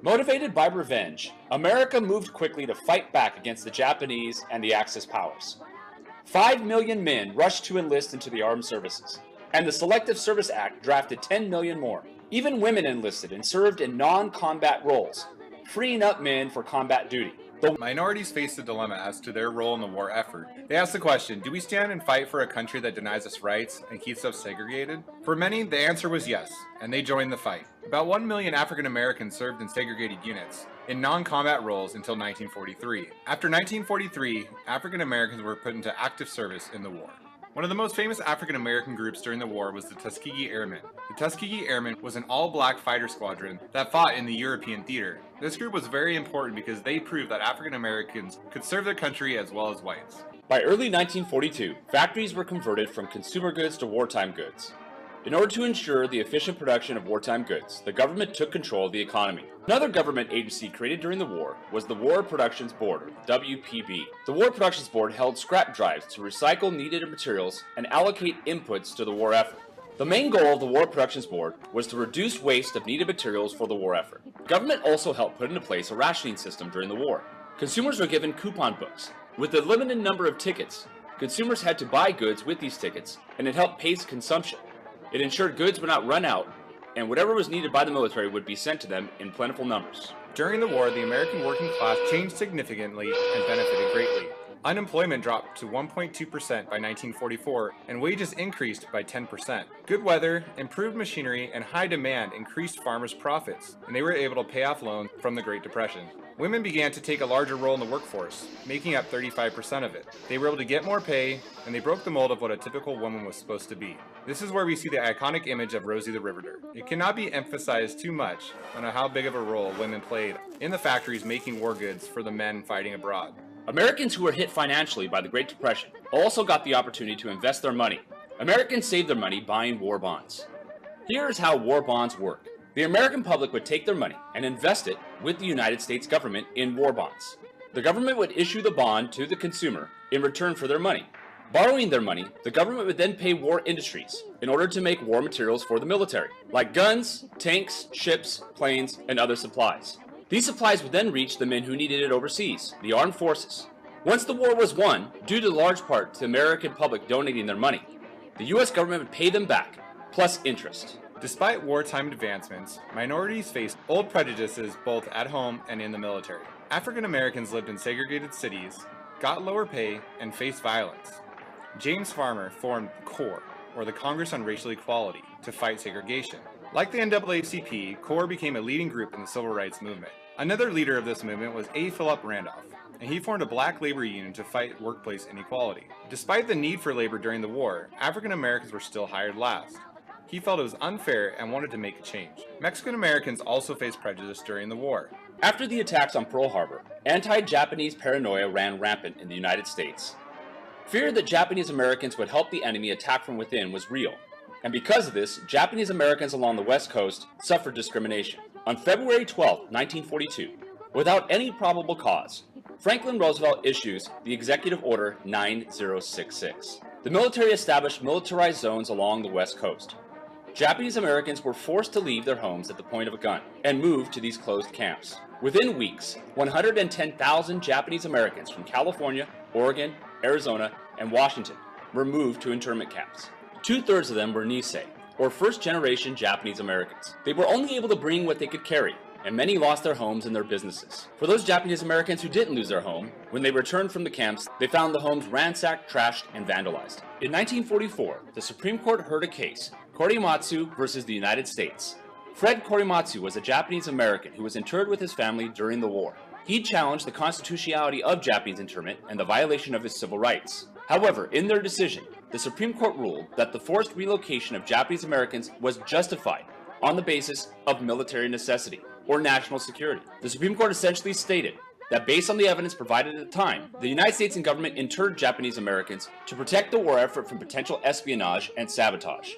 Motivated by revenge, America moved quickly to fight back against the Japanese and the Axis powers. 5 million men rushed to enlist into the armed services, and the Selective Service Act drafted 10 million more. Even women enlisted and served in non-combat roles, freeing up men for combat duty. The minorities faced a dilemma as to their role in the war effort. They asked the question, do we stand and fight for a country that denies us rights and keeps us segregated? For many, the answer was yes, and they joined the fight. About 1 million African Americans served in segregated units, in non-combat roles until 1943. After 1943, African Americans were put into active service in the war. One of the most famous African American groups during the war was the Tuskegee Airmen. The Tuskegee Airmen was an all-black fighter squadron that fought in the European theater. This group was very important because they proved that African Americans could serve their country as well as whites. By early 1942, factories were converted from consumer goods to wartime goods. In order to ensure the efficient production of wartime goods, the government took control of the economy. Another government agency created during the war was the War Productions Board, or WPB. The War Productions Board held scrap drives to recycle needed materials and allocate inputs to the war effort. The main goal of the War Productions Board was to reduce waste of needed materials for the war effort. The government also helped put into place a rationing system during the war. Consumers were given coupon books. With a limited number of tickets, consumers had to buy goods with these tickets, and it helped pace consumption. It ensured goods would not run out, and whatever was needed by the military would be sent to them in plentiful numbers. During the war, the American working class changed significantly and benefited greatly. Unemployment dropped to 1.2% by 1944, and wages increased by 10%. Good weather, improved machinery, and high demand increased farmers' profits, and they were able to pay off loans from the Great Depression. Women began to take a larger role in the workforce, making up 35% of it. They were able to get more pay, and they broke the mold of what a typical woman was supposed to be. This is where we see the iconic image of Rosie the Riveter. It cannot be emphasized too much on how big of a role women played in the factories making war goods for the men fighting abroad. Americans who were hit financially by the Great Depression also got the opportunity to invest their money. Americans saved their money buying war bonds. Here is how war bonds work. The American public would take their money and invest it with the United States government in war bonds. The government would issue the bond to the consumer in return for their money. Borrowing their money, the government would then pay war industries in order to make war materials for the military, like guns, tanks, ships, planes, and other supplies. These supplies would then reach the men who needed it overseas, the armed forces. Once the war was won, due to large part to the American public donating their money, the US government would pay them back, plus interest. Despite wartime advancements, minorities faced old prejudices both at home and in the military. African Americans lived in segregated cities, got lower pay, and faced violence. James Farmer formed CORE, or the Congress on Racial Equality, to fight segregation. Like the NAACP, CORE became a leading group in the civil rights movement. Another leader of this movement was A. Philip Randolph, and he formed a black labor union to fight workplace inequality. Despite the need for labor during the war, African Americans were still hired last. He felt it was unfair and wanted to make a change. Mexican Americans also faced prejudice during the war. After the attacks on Pearl Harbor, anti-Japanese paranoia ran rampant in the United States. Fear that Japanese Americans would help the enemy attack from within was real, and because of this, Japanese Americans along the West Coast suffered discrimination. On February 12, 1942, without any probable cause, Franklin Roosevelt issues the Executive Order 9066. The military established militarized zones along the West Coast. Japanese Americans were forced to leave their homes at the point of a gun and move to these closed camps. Within weeks, 110,000 Japanese Americans from California, Oregon, Arizona, and Washington were moved to internment camps. 2/3 of them were Nisei, or first-generation Japanese Americans. They were only able to bring what they could carry, and many lost their homes and their businesses. For those Japanese Americans who didn't lose their home, when they returned from the camps, they found the homes ransacked, trashed, and vandalized. In 1944, the Supreme Court heard a case, Korimatsu versus the United States. Fred Korimatsu was a Japanese American who was interred with his family during the war. He challenged the constitutionality of Japanese internment and the violation of his civil rights. However, in their decision, the Supreme Court ruled that the forced relocation of Japanese Americans was justified on the basis of military necessity or national security. The Supreme Court essentially stated that based on the evidence provided at the time, the United States and government interred Japanese Americans to protect the war effort from potential espionage and sabotage.